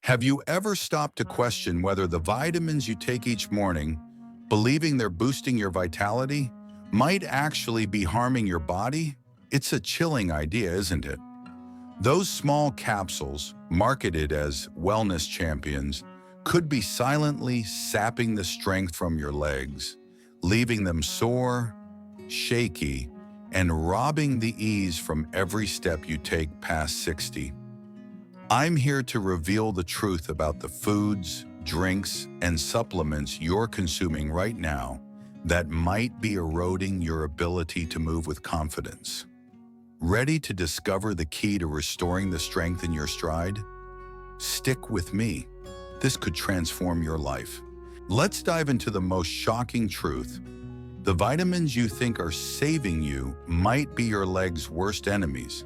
Have you ever stopped to question whether the vitamins you take each morning, believing they're boosting your vitality, might actually be harming your body? It's a chilling idea, isn't it? Those small capsules, marketed as wellness champions, could be silently sapping the strength from your legs, leaving them sore, shaky, and robbing the ease from every step you take past 60. I'm here to reveal the truth about the foods, drinks, and supplements you're consuming right now that might be eroding your ability to move with confidence. Ready to discover the key to restoring the strength in your stride? Stick with me. This could transform your life. Let's dive into the most shocking truth. The vitamins you think are saving you might be your leg's worst enemies.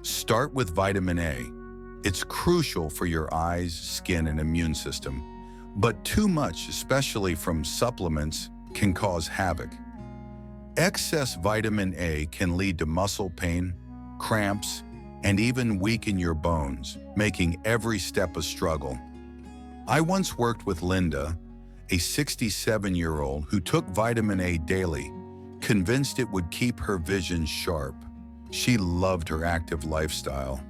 Start with vitamin A. It's crucial for your eyes, skin, and immune system, but too much, especially from supplements, can cause havoc. Excess vitamin A can lead to muscle pain, cramps, and even weaken your bones, making every step a struggle. I once worked with Linda, a 67-year-old who took vitamin A daily, convinced it would keep her vision sharp. She loved her active lifestyle,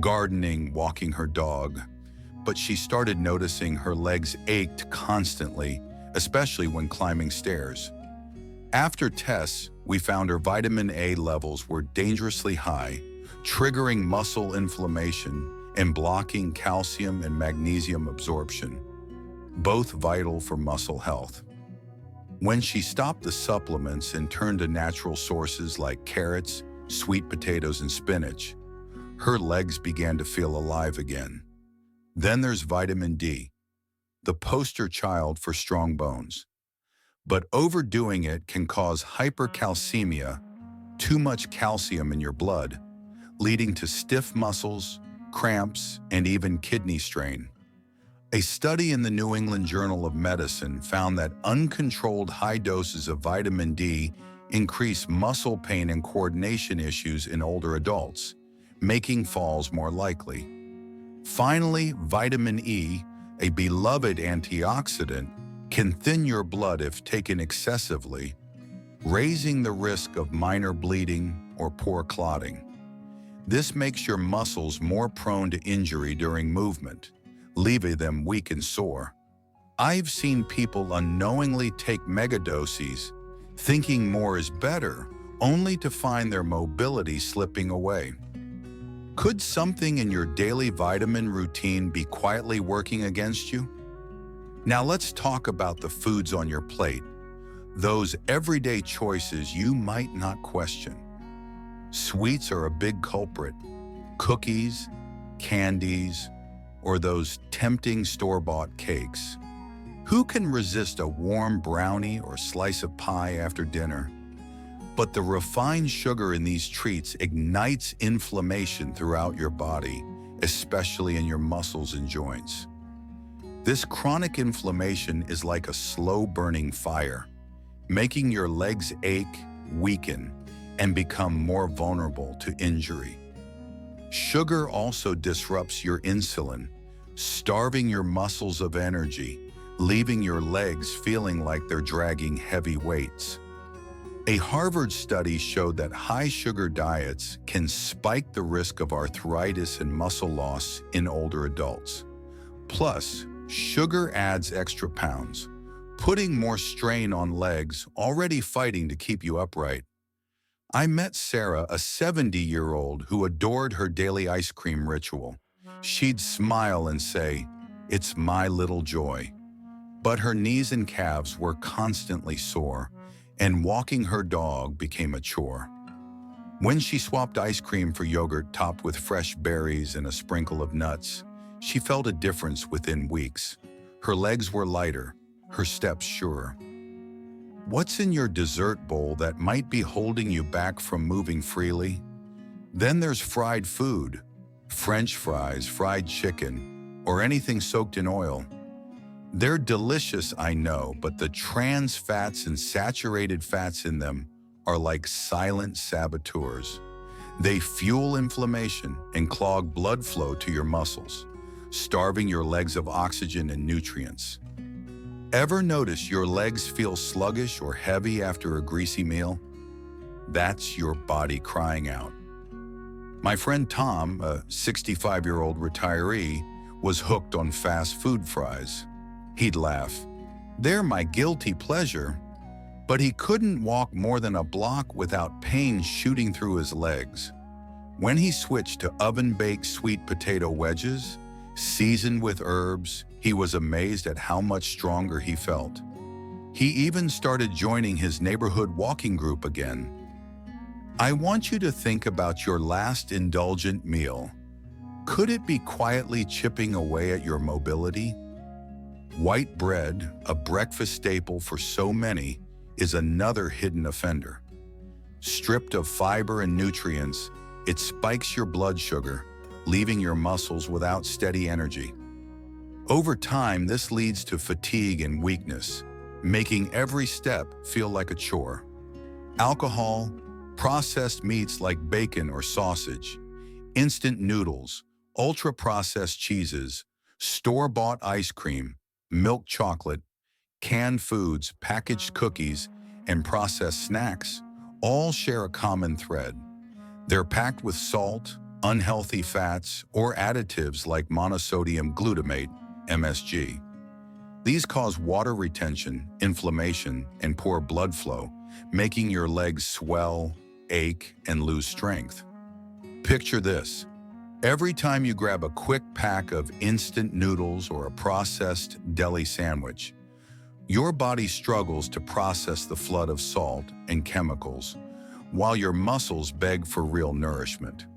gardening, walking her dog, but she started noticing her legs ached constantly, especially when climbing stairs. After tests, we found her vitamin A levels were dangerously high, triggering muscle inflammation and blocking calcium and magnesium absorption, both vital for muscle health. When she stopped the supplements and turned to natural sources like carrots, sweet potatoes, and spinach, her legs began to feel alive again. Then there's vitamin D, the poster child for strong bones. But overdoing it can cause hypercalcemia, too much calcium in your blood, leading to stiff muscles, cramps, and even kidney strain. A study in the New England Journal of Medicine found that uncontrolled high doses of vitamin D increase muscle pain and coordination issues in older adults, making falls more likely. Finally, vitamin E, a beloved antioxidant, can thin your blood if taken excessively, raising the risk of minor bleeding or poor clotting. This makes your muscles more prone to injury during movement, leaving them weak and sore. I've seen people unknowingly take megadoses, thinking more is better, only to find their mobility slipping away. Could something in your daily vitamin routine be quietly working against you? Now let's talk about the foods on your plate, those everyday choices you might not question. Sweets are a big culprit. Cookies, candies, or those tempting store-bought cakes. Who can resist a warm brownie or slice of pie after dinner? But the refined sugar in these treats ignites inflammation throughout your body, especially in your muscles and joints. This chronic inflammation is like a slow-burning fire, making your legs ache, weaken, and become more vulnerable to injury. Sugar also disrupts your insulin, starving your muscles of energy, leaving your legs feeling like they're dragging heavy weights. A Harvard study showed that high-sugar diets can spike the risk of arthritis and muscle loss in older adults. Plus, sugar adds extra pounds, putting more strain on legs already fighting to keep you upright. I met Sarah, a 70-year-old who adored her daily ice cream ritual. She'd smile and say, "It's my little joy." But her knees and calves were constantly sore, and walking her dog became a chore. When she swapped ice cream for yogurt topped with fresh berries and a sprinkle of nuts, she felt a difference within weeks. Her legs were lighter, her steps surer. What's in your dessert bowl that might be holding you back from moving freely? Then there's fried food, French fries, fried chicken, or anything soaked in oil. They're delicious, I know, but the trans fats and saturated fats in them are like silent saboteurs. They fuel inflammation and clog blood flow to your muscles. starving your legs of oxygen and nutrients. Ever notice your legs feel sluggish or heavy after a greasy meal? That's your body crying out. My friend Tom, a 65-year-old retiree, was hooked on fast food fries. He'd laugh, "They're my guilty pleasure," but he couldn't walk more than a block without pain shooting through his legs. When he switched to oven-baked sweet potato wedges, seasoned with herbs, he was amazed at how much stronger he felt. He even started joining his neighborhood walking group again. I want you to think about your last indulgent meal. Could it be quietly chipping away at your mobility? White bread, a breakfast staple for so many, is another hidden offender. Stripped of fiber and nutrients, it spikes your blood sugar, leaving your muscles without steady energy. Over time, this leads to fatigue and weakness, making every step feel like a chore. Alcohol, processed meats like bacon or sausage, instant noodles, ultra-processed cheeses, store-bought ice cream, milk chocolate, canned foods, packaged cookies, and processed snacks all share a common thread. They're packed with salt, unhealthy fats, or additives like monosodium glutamate, MSG. These cause water retention, inflammation, and poor blood flow, making your legs swell, ache, and lose strength. Picture this. Every time you grab a quick pack of instant noodles or a processed deli sandwich, your body struggles to process the flood of salt and chemicals, while your muscles beg for real nourishment.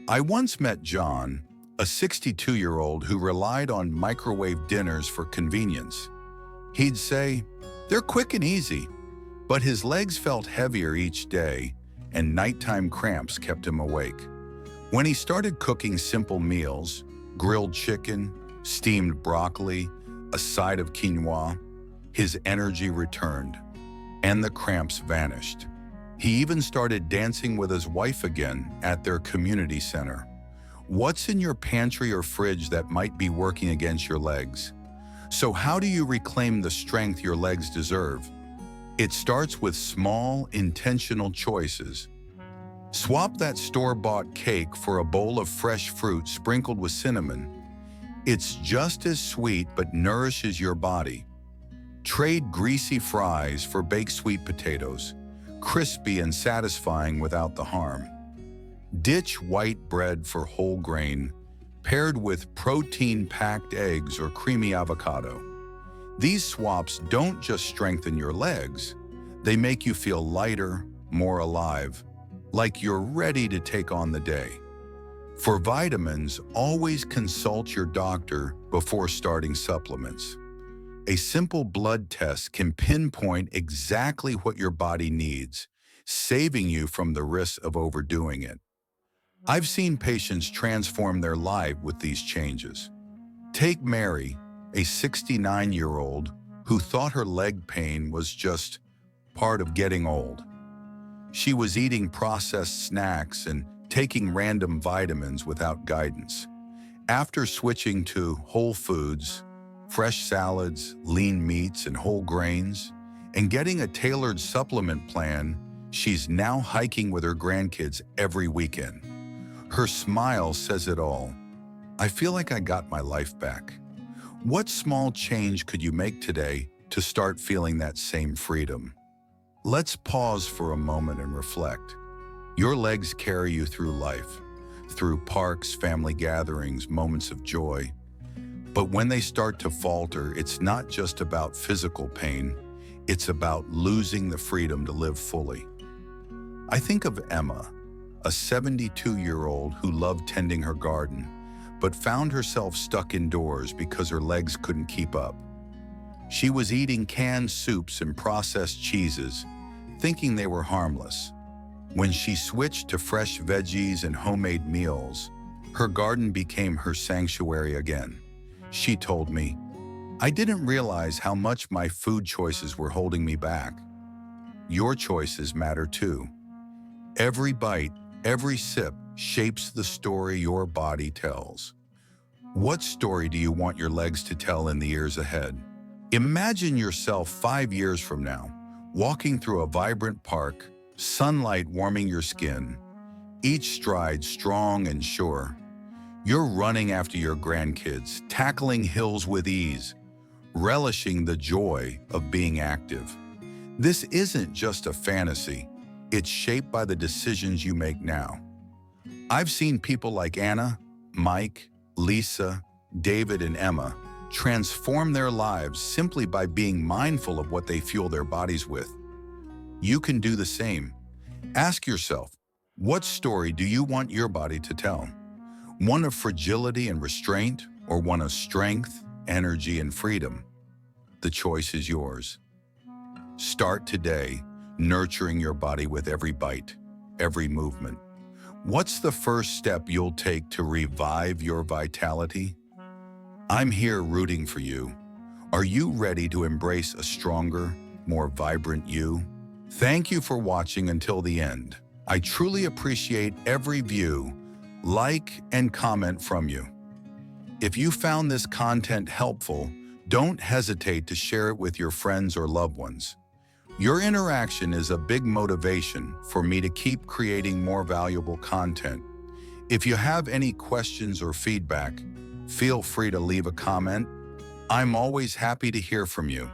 I once met John, a 62-year-old who relied on microwave dinners for convenience. He'd say, "They're quick and easy," but his legs felt heavier each day, and nighttime cramps kept him awake. When he started cooking simple meals, grilled chicken, steamed broccoli, a side of quinoa, his energy returned, and the cramps vanished. He even started dancing with his wife again at their community center. What's in your pantry or fridge that might be working against your legs? So how do you reclaim the strength your legs deserve? It starts with small, intentional choices. Swap that store-bought cake for a bowl of fresh fruit sprinkled with cinnamon. It's just as sweet but nourishes your body. Trade greasy fries for baked sweet potatoes, crispy and satisfying without the harm. Ditch white bread for whole grain, paired with protein-packed eggs or creamy avocado. These swaps don't just strengthen your legs, they make you feel lighter, more alive, like you're ready to take on the day. For vitamins, always consult your doctor before starting supplements. A simple blood test can pinpoint exactly what your body needs, saving you from the risk of overdoing it. I've seen patients transform their life with these changes. Take Mary, a 69-year-old who thought her leg pain was just part of getting old. She was eating processed snacks and taking random vitamins without guidance. After switching to whole foods, fresh salads, lean meats, and whole grains, and getting a tailored supplement plan, she's now hiking with her grandkids every weekend. Her smile says it all. "I feel like I got my life back." What small change could you make today to start feeling that same freedom? Let's pause for a moment and reflect. Your legs carry you through life, through parks, family gatherings, moments of joy. But when they start to falter, it's not just about physical pain, it's about losing the freedom to live fully. I think of Emma, a 72-year-old who loved tending her garden, but found herself stuck indoors because her legs couldn't keep up. She was eating canned soups and processed cheeses, thinking they were harmless. When she switched to fresh veggies and homemade meals, her garden became her sanctuary again. She told me, "I didn't realize how much my food choices were holding me back." Your choices matter too. Every bite, every sip shapes the story your body tells. What story do you want your legs to tell in the years ahead? Imagine yourself 5 years from now, walking through a vibrant park, sunlight warming your skin, each stride strong and sure. You're running after your grandkids, tackling hills with ease, relishing the joy of being active. This isn't just a fantasy. It's shaped by the decisions you make now. I've seen people like Anna, Mike, Lisa, David, and Emma transform their lives simply by being mindful of what they fuel their bodies with. You can do the same. Ask yourself, what story do you want your body to tell? One of fragility and restraint, or one of strength, energy, and freedom? The choice is yours. Start today, nurturing your body with every bite, every movement. What's the first step you'll take to revive your vitality? I'm here rooting for you. Are you ready to embrace a stronger, more vibrant you? Thank you for watching until the end. I truly appreciate every view, like, and comment from you. If you found this content helpful, don't hesitate to share it with your friends or loved ones. Your interaction is a big motivation for me to keep creating more valuable content. If you have any questions or feedback, feel free to leave a comment. I'm always happy to hear from you.